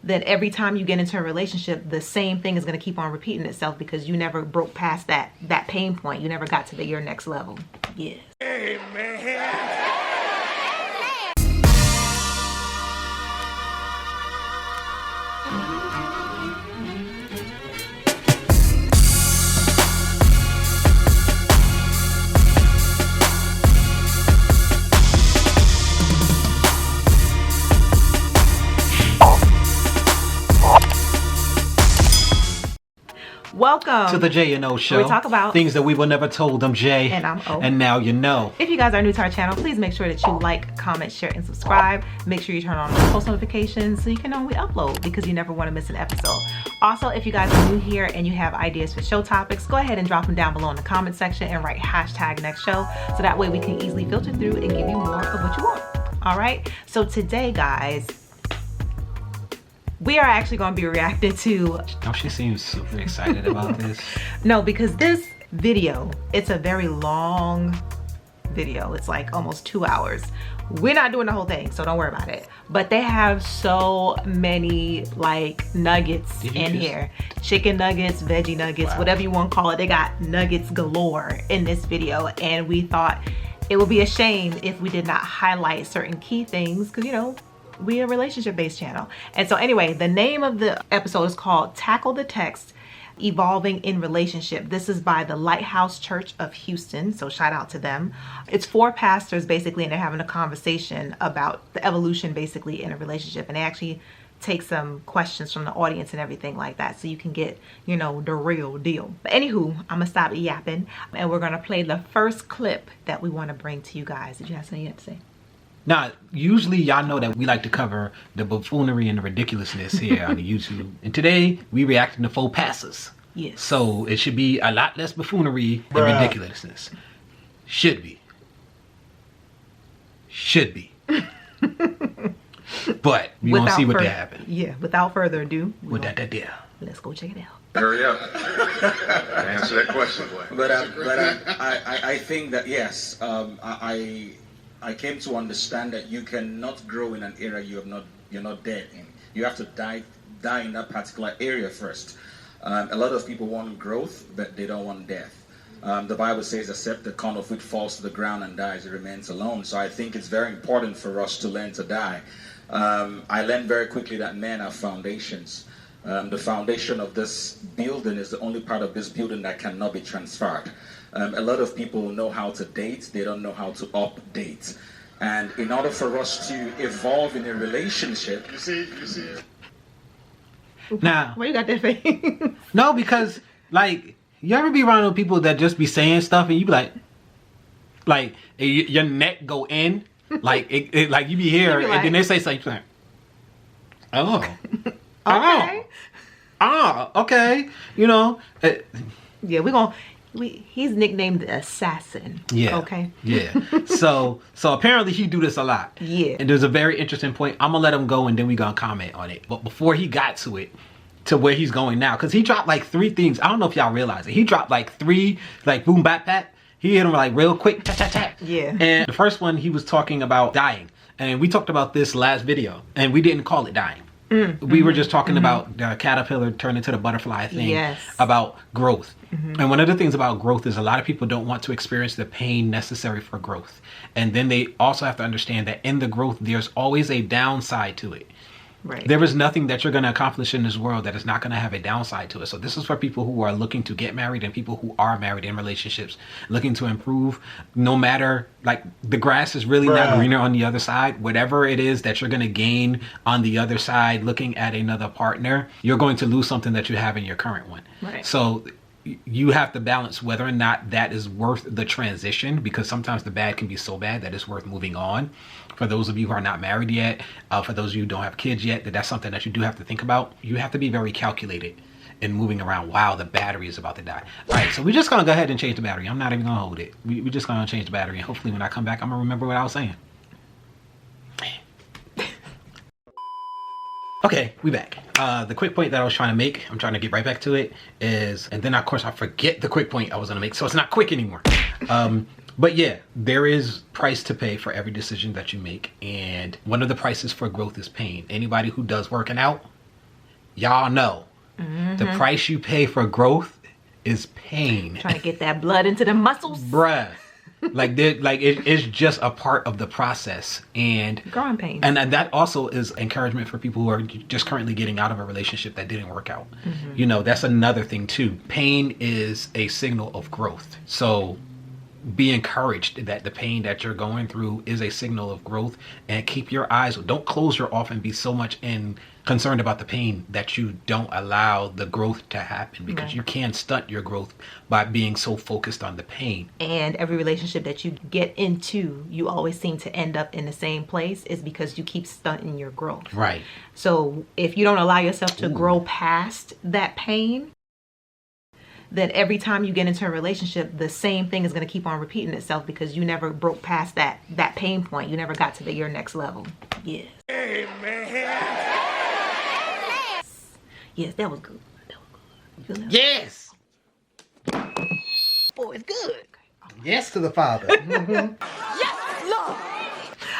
then every time you get into a relationship, the same thing is going to keep on repeating itself because you never broke past that pain point. You never got to your next level. Yeah. Hey, man. Welcome to the J&O Show. Where we talk about things that we were never told. I'm Jay. And I'm O. And now you know. If you guys are new to our channel, please make sure that you like, comment, share, and subscribe. Make sure you turn on post notifications so you can know when we upload, because you never want to miss an episode. Also, if you guys are new here and you have ideas for show topics, go ahead and drop them down below in the comment section and write #NextShow so that way we can easily filter through and give you more of what you want. All right? So today, guys, we are actually going to be reacting to... Don't she seem super excited about this? No, because this video, it's a very long video. It's like almost 2 hours. We're not doing the whole thing, so don't worry about it. But they have so many like nuggets in here. Chicken nuggets, veggie nuggets, wow, whatever you want to call it. They got nuggets galore in this video. And we thought it would be a shame if we did not highlight certain key things, because, you know, we're a relationship-based channel. And so anyway, the name of the episode is called Tackle the Text, Evolving in Relationship. This is by the Lighthouse Church of Houston, so shout out to them. It's 4 pastors basically, and they're having a conversation about the evolution basically in a relationship, and they actually take some questions from the audience and everything like that, so you can get, you know, the real deal. But anywho, I'm gonna stop yapping, and we're gonna play the first clip that we want to bring to you guys. Did you have something you have to say? Now, usually y'all know that we like to cover the buffoonery and the ridiculousness here on the YouTube. And today, we reacting to 4 pastors. Yes. So it should be a lot less buffoonery and ridiculousness. Should be. Should be. But we gonna see what happens. Yeah, without further ado. Let's go check it out. Hurry up. Answer that question, boy. But I think that, yes, I came to understand that you cannot grow in an area you're not dead in. You have to die in that particular area first. A lot of people want growth, but they don't want death. The Bible says, except the corn of wheat falls to the ground and dies, it remains alone. So I think it's very important for us to learn to die. I learned very quickly that men are foundations. The foundation of this building is the only part of this building that cannot be transferred. A lot of people know how to date, they don't know how to update. And in order for us to evolve in a relationship... You see. Now, where you got that face? No, because, like, you ever be around with people that just be saying stuff and you be like your neck go in, like, like you be here, you be and then they say something, oh. Okay. Okay. You know. Yeah, he's nicknamed the Assassin. Yeah. Okay. Yeah. So apparently he do this a lot. Yeah. And there's a very interesting point. I'm gonna let him go and then we gonna comment on it. But before he got to it, to where he's going now, because he dropped like 3 things. I don't know if y'all realize it. He dropped like 3, like boom bap pat. He hit them like real quick. Tap, tap, tap. Yeah. And the first one he was talking about dying. And we talked about this last video. And we didn't call it dying. We were just talking about the caterpillar turning into the butterfly thing. Yes. About growth. And one of the things about growth is a lot of people don't want to experience the pain necessary for growth. And then they also have to understand that in the growth, there's always a downside to it. Right. There is nothing that you're going to accomplish in this world that is not going to have a downside to it. So this is for people who are looking to get married and people who are married in relationships, looking to improve. No matter, like, the grass is really not greener on the other side. Whatever it is that you're going to gain on the other side, looking at another partner, you're going to lose something that you have in your current one. Right. So you have to balance whether or not that is worth the transition, because sometimes the bad can be so bad that it's worth moving on. For those of you who are not married yet, for those of you who don't have kids yet, that's something that you do have to think about. You have to be very calculated in moving around. Wow, the battery is about to die. All right, so we're just gonna go ahead and change the battery. I'm not even gonna hold it. We're just gonna change the battery, and hopefully when I come back, I'm gonna remember what I was saying. Okay, we back. The quick point that I was trying to make, I'm trying to get right back to it, is, and then of course I forget the quick point I was gonna make, so it's not quick anymore. But yeah, there is price to pay for every decision that you make, and one of the prices for growth is pain. Anybody who does working out y'all know the price you pay for growth is pain. Trying to get that blood into the muscles. Bruh. It's just a part of the process, and growing pains. And that also is encouragement for people who are just currently getting out of a relationship that didn't work out. You know, that's another thing too. Pain is a signal of growth. So be encouraged that the pain that you're going through is a signal of growth, and keep your eyes, don't close your off and be so much concerned about the pain that you don't allow the growth to happen, because you can stunt your growth by being so focused on the pain. And every relationship that you get into, you always seem to end up in the same place, is because you keep stunting your growth. Right. So if you don't allow yourself to grow past that pain, then every time you get into a relationship, the same thing is going to keep on repeating itself, because you never broke past that pain point. You never got to your next level. Yes. Amen. Yes, that was good. That was good. Yes. Oh, it's good. Yes to the Father. Yes, Lord.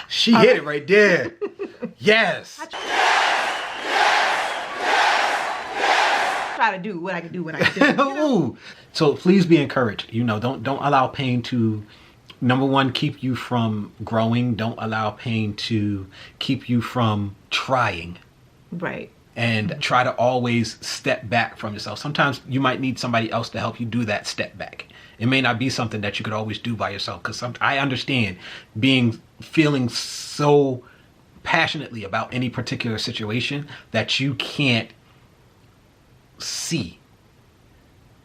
She hit it right there. Yes. Try to do what I can do when I can do. You know? Ooh. So please be encouraged. You know, don't allow pain to, number one, keep you from growing. Don't allow pain to keep you from trying. Right. And try to always step back from yourself. Sometimes you might need somebody else to help you do that step back. It may not be something that you could always do by yourself, because I understand feeling so passionately about any particular situation that you can't see.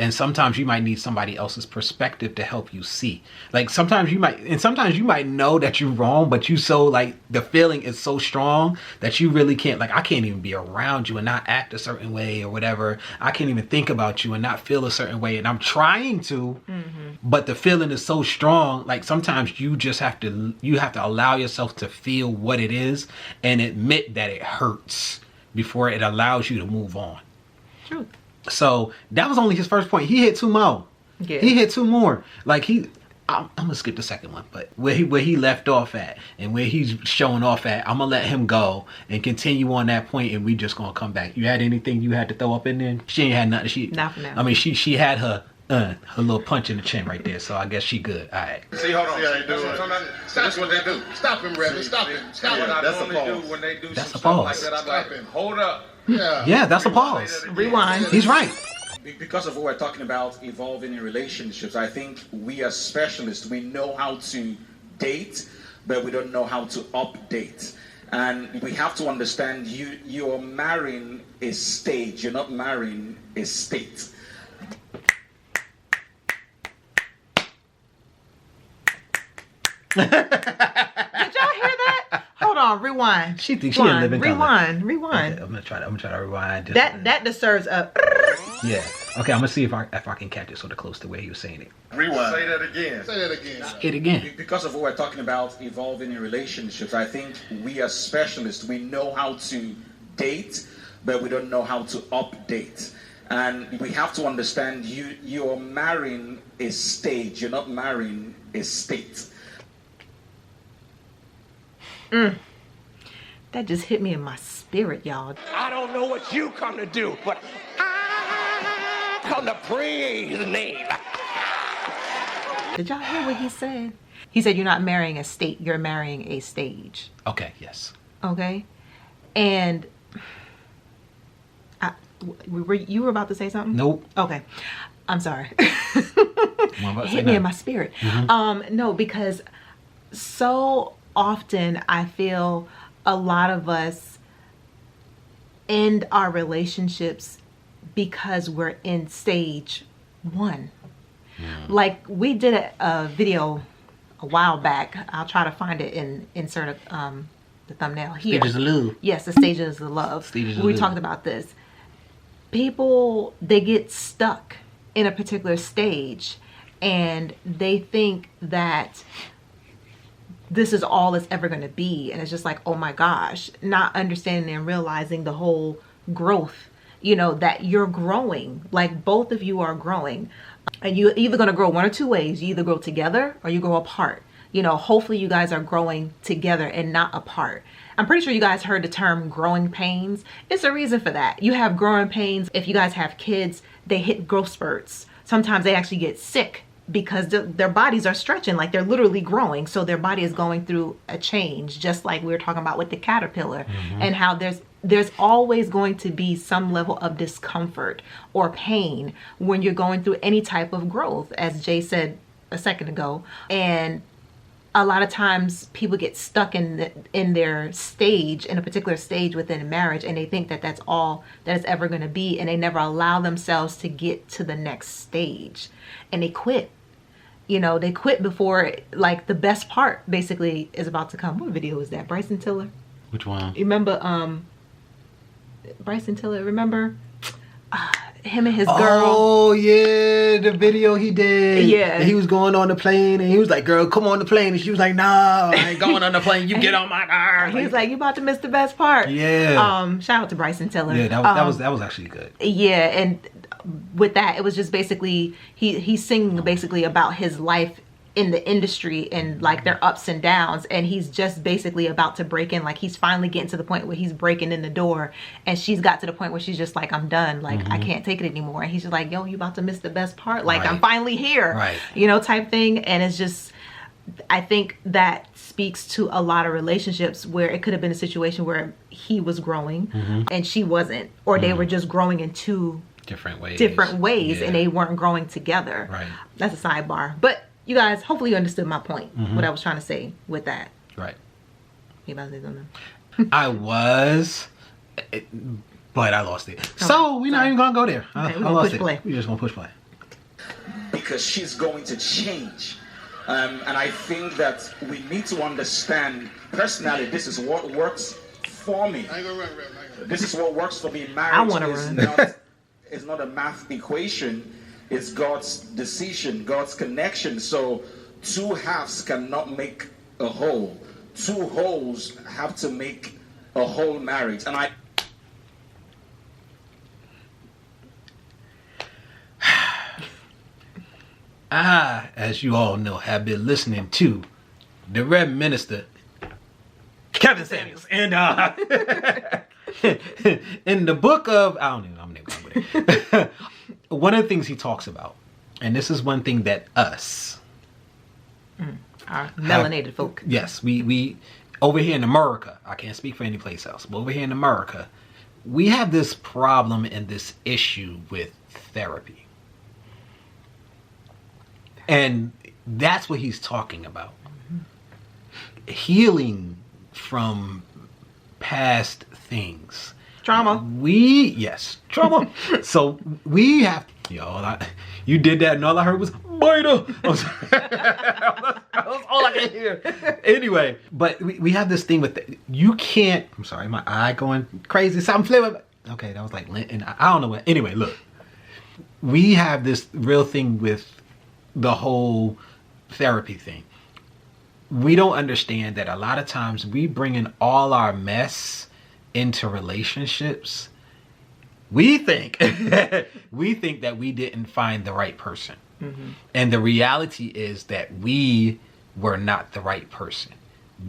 And sometimes you might need somebody else's perspective to help you see. Like sometimes you might know that you're wrong, but the feeling is so strong that you really can't, I can't even be around you and not act a certain way or whatever. I can't even think about you and not feel a certain way. And I'm trying to, but the feeling is so strong. Like sometimes you have to allow yourself to feel what it is and admit that it hurts before it allows you to move on. True. So that was only his first point. He hit two more. Yeah. He hit two more. I'm gonna skip the second one, but where he left off at and where he's showing off at, I'm gonna let him go and continue on that point, and we just gonna come back. You had anything you had to throw up in there? She ain't had nothing. Not for now. I mean, she had her little punch in the chin right there, so I guess she good. All right. See, hold on. See how you do it. That's what they do. Stop him, Reverend. Stop him. Stop him. What I That's a normally pause. do when they do That's some a stuff like pause. that, I'm like, Stop him. hold up. Yeah, that's a pause. Rewind. He's right. Because of what we're talking about, evolving in relationships, I think we as specialists, we know how to date, but we don't know how to update. And we have to understand you're marrying a stage, you're not marrying a state. Did y'all hear that? Hold on, rewind. She thinks she a living color. Rewind. Okay, I'm gonna try to rewind. This That deserves a. Yeah. Okay, I'm gonna see if I can catch it sort of close to where he was saying it. Rewind. Say that again. Say that again. It again. Because of what we're talking about, evolving in relationships, I think we as specialists, we know how to date, but we don't know how to update. And we have to understand you're marrying a stage, you're not marrying a state. That just hit me in my spirit, y'all. I don't know what you come to do, but I come to praise His name. Did y'all hear what he said? He said you're not marrying a state, you're marrying a stage. Okay. Yes. Okay? And you were about to say something? Nope. Okay. I'm sorry. I'm about to say Hit me in nothing. my spirit. No, because so often I feel a lot of us end our relationships because we're in stage one. Like we did a video a while back. I'll try to find it and insert the thumbnail here. Stages of love. Yes, the stages of love. Stages of We love. talked about this. People, they get stuck in a particular stage and they think that this is all it's ever going to be. And it's just like, oh my gosh, not understanding and realizing the whole growth, that you're growing. Like both of you are growing. And you're either going to grow one or two ways. You either grow together or you grow apart. You know, hopefully you guys are growing together and not apart. I'm pretty sure you guys heard the term growing pains. It's a reason for that. You have growing pains. If you guys have kids, they hit growth spurts. Sometimes they actually get sick because their bodies are stretching, like they're literally growing. So their body is going through a change, just like we were talking about with the caterpillar, and how there's always going to be some level of discomfort or pain when you're going through any type of growth, as Jay said a second ago. And a lot of times people get stuck in their stage, in a particular stage within a marriage, and they think that that's all that it's ever going to be, and they never allow themselves to get to the next stage, and they quit. You know, they quit before, like, the best part basically is about to come. What video is that? Bryson Tiller? Which one? You remember Bryson Tiller? Remember him and his girl? Oh yeah, the video he did. Yeah. And he was going on the plane, and he was like, "Girl, come on the plane," and she was like, "No, I ain't going on the plane. You get on my nerves." He was like, "You about to miss the best part." Yeah. Shout out to Bryson Tiller. Yeah, that was actually good. Yeah, and with that, it was just basically he's singing basically about his life in the industry and like their ups and downs, and he's just basically about to break in. Like, he's finally getting to the point where he's breaking in the door, and she's got to the point where she's just like, "I'm done. Like, I can't take it anymore." And he's just like, "Yo, you about to miss the best part. Like, Right. I'm finally here." Right. You know, type thing. And it's just, I think that speaks to a lot of relationships where it could have been a situation where he was growing and she wasn't, or they were just growing in two Different ways. yeah. And Yeah. they weren't growing together. Right. That's a sidebar. But you guys, hopefully you understood my point, what I was trying to say with that. Right. You about to say something? I was, but I lost it. So we're not even gonna go there. Okay, we're I gonna lost push it. play. We're just gonna push play. Because she's going to change. And I think that we need to understand, personally, this is what works for me. I ain't gonna run, Rev. This is what works for me. I Marriage wanna is run. not, it's not a math equation. It's God's decision, God's connection. So two halves cannot make a whole. Two wholes have to make a whole marriage. And I... As you all know, have been listening to the Reverend Minister Kevin Samuels, and in the book of, I don't even know, I'm not going with it. One of the things he talks about, and this is one thing that us, Our melanated folk. yes, we over here in America, I can't speak for any place else, but over here in America, we have this problem and this issue with therapy. And that's what he's talking about. Healing from past things. Trauma. Trauma. So we have, you did that and all I heard was, biter. That was all I could hear. Anyway, but we have this thing with, you can't, I'm sorry, my eye going crazy. Something flavor. Okay, that was like lint, and I don't know what. Anyway, look. We have this real thing with the whole therapy thing. We don't understand that a lot of times we bring in all our mess into relationships. We think that we didn't find the right person. And the reality is that we were not the right person.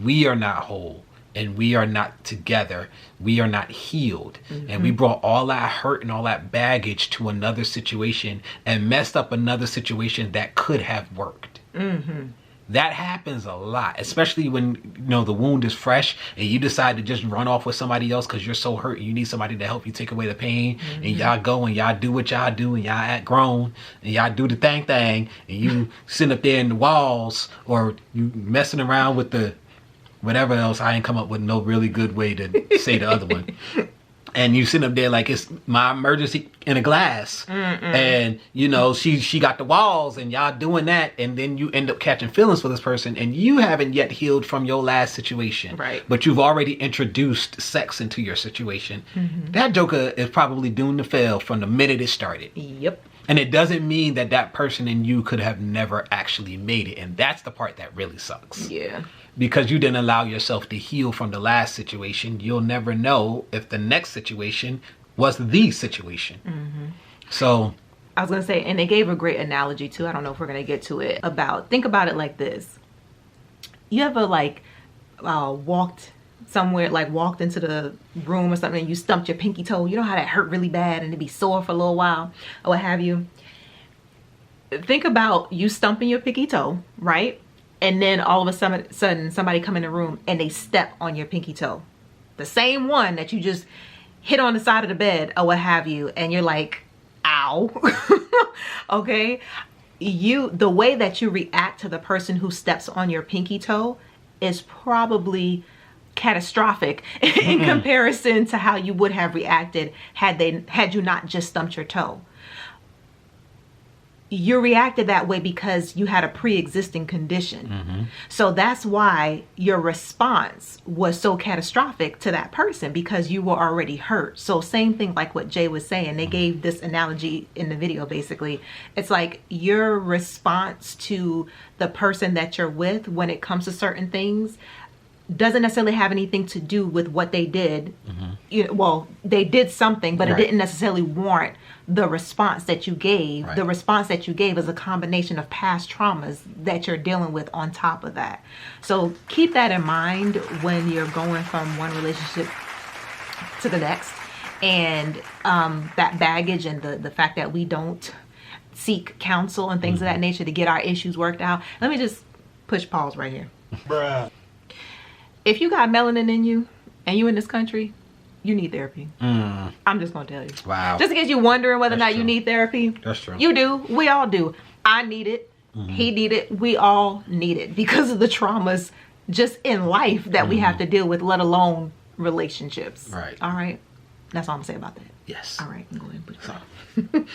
We are not whole, and we are not together. We are not healed. And we brought all that hurt and all that baggage to another situation and messed up another situation that could have worked. That happens a lot, especially when the wound is fresh and you decide to just run off with somebody else because you're so hurt and you need somebody to help you take away the pain. And y'all go and y'all do what y'all do and y'all act grown and y'all do the thing and you sit up there in the walls, or you messing around with the whatever else. I ain't come up with no really good way to say the other one. And you sitting up there like it's my emergency in a glass. And she got the walls and y'all doing that, and then you end up catching feelings for this person, and you haven't yet healed from your last situation. Right. But you've already introduced sex into your situation. That joker is probably doomed to fail from the minute it started. Yep. And it doesn't mean that that person and you could have never actually made it. And that's the part that really sucks. Yeah. Because you didn't allow yourself to heal from the last situation, you'll never know if the next situation was the situation. So I was going to say, and they gave a great analogy too. I don't know if we're going to get to it, about, think about it like this. you ever like walked somewhere, like walked into the room or something and you stumped your pinky toe? You know how that hurt really bad and it'd be sore for a little while or what have you? Think about you stumping your pinky toe, right? And then all of a sudden somebody come in the room and they step on your pinky toe. The same one that you just hit on the side of the bed or what have you, and you're like, ow. Okay? The way that you react to the person who steps on your pinky toe is probably catastrophic in comparison to how you would have reacted had you not just stumped your toe. You reacted that way because you had a pre-existing condition. So that's why your response was so catastrophic to that person, because you were already hurt. So same thing like what Jay was saying. They gave this analogy in the video basically. It's like your response to the person that you're with when it comes to certain things doesn't necessarily have anything to do with what they did. Well, they did something, but it didn't necessarily warrant the response that you gave. The response that you gave is a combination of past traumas that you're dealing with on top of that. So keep that in mind when you're going from one relationship to the next. And that baggage and the fact that we don't seek counsel and things of that nature to get our issues worked out. Let me just push pause right here. Bruh. If you got melanin in you and you in this country, you need therapy. I'm just gonna tell you. Wow. Just in case you're wondering whether or That's not you true. need therapy. That's true. You do. We all do. I need it. He need it. We all need it because of the traumas just in life that we have to deal with, let alone relationships. Right. All right. That's all I'm gonna say about that. Yes. All right. Go ahead and put it on.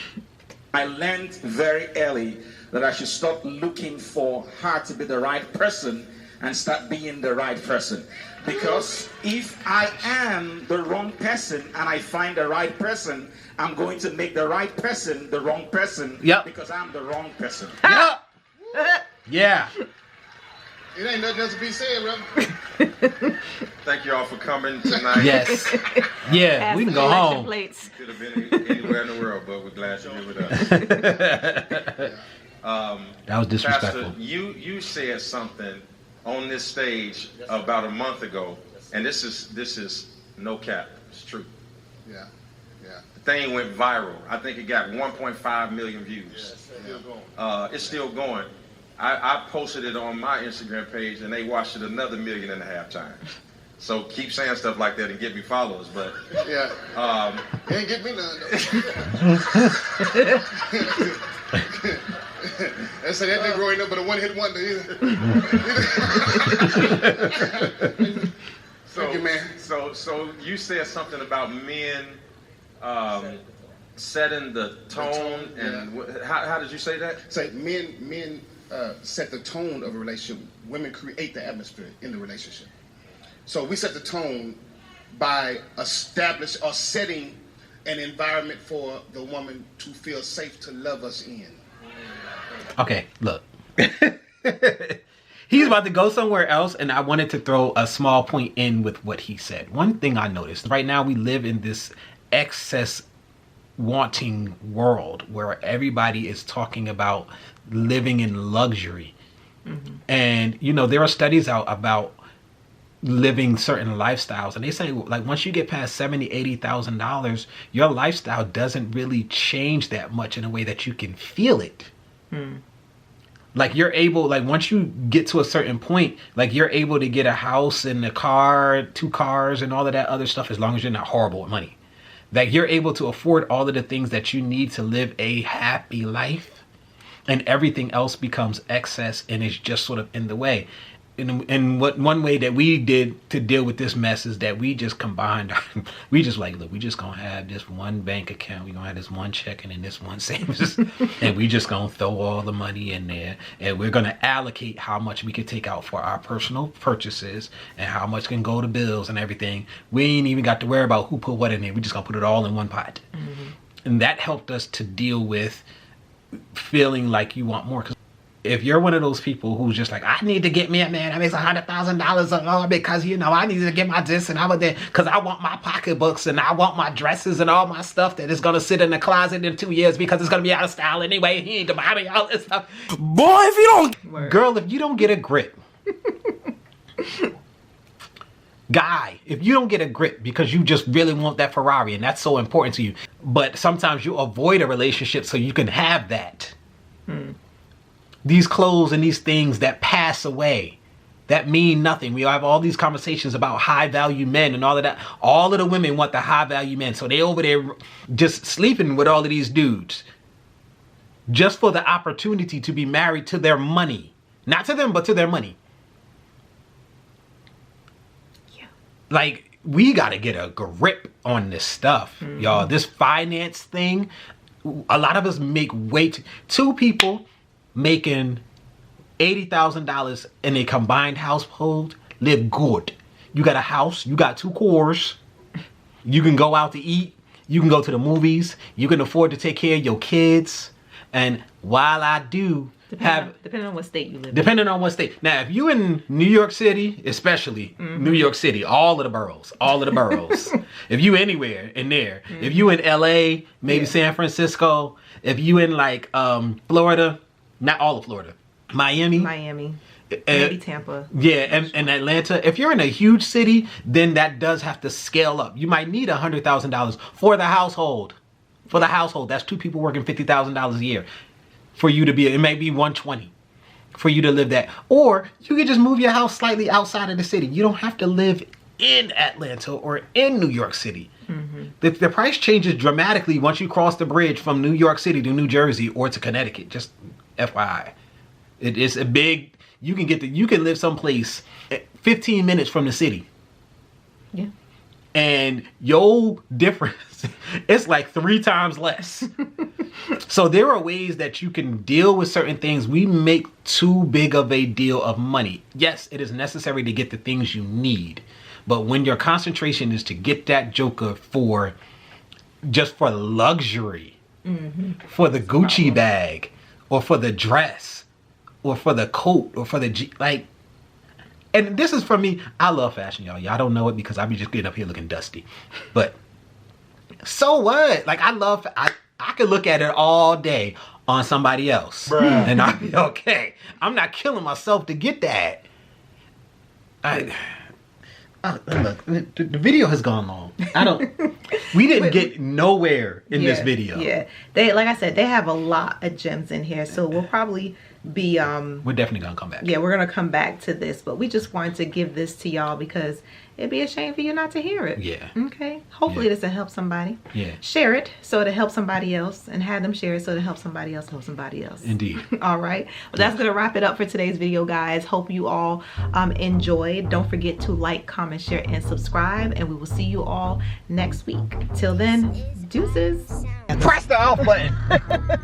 I learned very early that I should stop looking for her to be the right person and start being the right person. Because if I am the wrong person and I find the right person, I'm going to make the right person the wrong person. Yep. Because I'm the wrong person. Yep. Yeah. It ain't nothing else to be said, brother. Thank you all for coming tonight. Yes. Yeah. Pass We can the go collection home. plates. Could have been anywhere in the world, but we're glad you're here with us. That was disrespectful. Pastor, you said something on this stage about a month ago, and this is no cap. It's true. Yeah, yeah. The thing went viral. I think it got 1.5 million views. It's still going. It's still going. I posted it on my Instagram page, and they watched it another 1.5 million times. So keep saying stuff like that and get me followers, but Yeah. um, Ain't get me none though. They say that nigga ain't no but a one-hit wonder either. Thank you, man. So you said something about men setting the tone, and how did you say that? Say men set the tone of a relationship. Women create the atmosphere in the relationship. So we set the tone by establishing or setting an environment for the woman to feel safe to love us in. Okay, look. He's about to go somewhere else, and I wanted to throw a small point in with what he said. One thing I noticed, right now we live in this excess wanting world where everybody is talking about living in luxury. And, you know, there are studies out about living certain lifestyles, and they say like once you get past $70,000-$80,000, your lifestyle doesn't really change that much in a way that you can feel it. Like you're able, like once you get to a certain point, like you're able to get a house and a car, 2 cars and all of that other stuff, as long as you're not horrible with money. Like you're able to afford all of the things that you need to live a happy life, and everything else becomes excess and is just sort of in the way. And what one way that we did to deal with this mess is that we just combined. We just like, look, we just gonna have this one bank account. We gonna have this one checking and this one savings, and we just gonna throw all the money in there, and we're gonna allocate how much we can take out for our personal purchases and how much can go to bills and everything. We ain't even got to worry about who put what in there. We just gonna put it all in one pot, and that helped us to deal with feeling like you want more. 'Cause if you're one of those people who's just like, I need to get me a man that makes $100,000 because, you know, I need to get my this and I want that because I want my pocketbooks and I want my dresses and all my stuff that is going to sit in the closet in 2 years because it's going to be out of style anyway. He need to buy me all this stuff. Boy, if you don't, girl, if you don't get a grip, Guy, if you don't get a grip because you just really want that Ferrari and that's so important to you, but sometimes you avoid a relationship so you can have that. These clothes and these things that pass away, that mean nothing. We have all these conversations about high value men and all of that. All of the women want the high value men, so they over there just sleeping with all of these dudes just for the opportunity to be married to their money. Not to them, but to their money. Like, we got to get a grip on this stuff, y'all. This finance thing, a lot of us make two people making $80,000 in a combined household live good. You got a house, you got 2 cars, you can go out to eat, you can go to the movies, you can afford to take care of your kids. And while I do depending on what state you live in. Depending on what state. Now, if you in New York City, especially New York City, all of the boroughs. If you anywhere in there, if you in LA, maybe San Francisco, if you in like Florida, not all of Florida, Miami, maybe Tampa. Yeah, and Atlanta. If you're in a huge city, then that does have to scale up. You might need $100,000 for the household. For the household, that's 2 people working $50,000 a year. For you to be, it may be 120 for you to live that. Or you could just move your house slightly outside of the city. You don't have to live in Atlanta or in New York City. The price changes dramatically once you cross the bridge from New York City to New Jersey or to Connecticut. Just FYI. It is a big, you can live someplace 15 minutes from the city. Yeah. And your difference, it's like 3 times less. So there are ways that you can deal with certain things. We make too big of a deal of money. Yes, it is necessary to get the things you need. But when your concentration is to get that joker for luxury, for the Gucci bag, or for the dress, or for the coat, or for the like. And this is for me. I love fashion, y'all. Y'all don't know it because I be just getting up here looking dusty. But so what? Like, I could look at it all day on somebody else. Bruh. And I'll be okay. I'm not killing myself to get that. Look, the video has gone long. We didn't get nowhere in this video. Yeah. Like I said, they have a lot of gems in here. So we'll probably be we're definitely gonna come back. Yeah, we're gonna come back to this, but we just wanted to give this to y'all because it'd be a shame for you not to hear it. Yeah. Okay. Hopefully this will help somebody. Yeah. Share it so it'll help somebody else, and have them share it so it'll help somebody else Indeed. All right. Well, that's gonna wrap it up for today's video, guys. Hope you all enjoyed. Don't forget to like, comment, share, and subscribe, and we will see you all next week. Till then, deuces. Press the off button.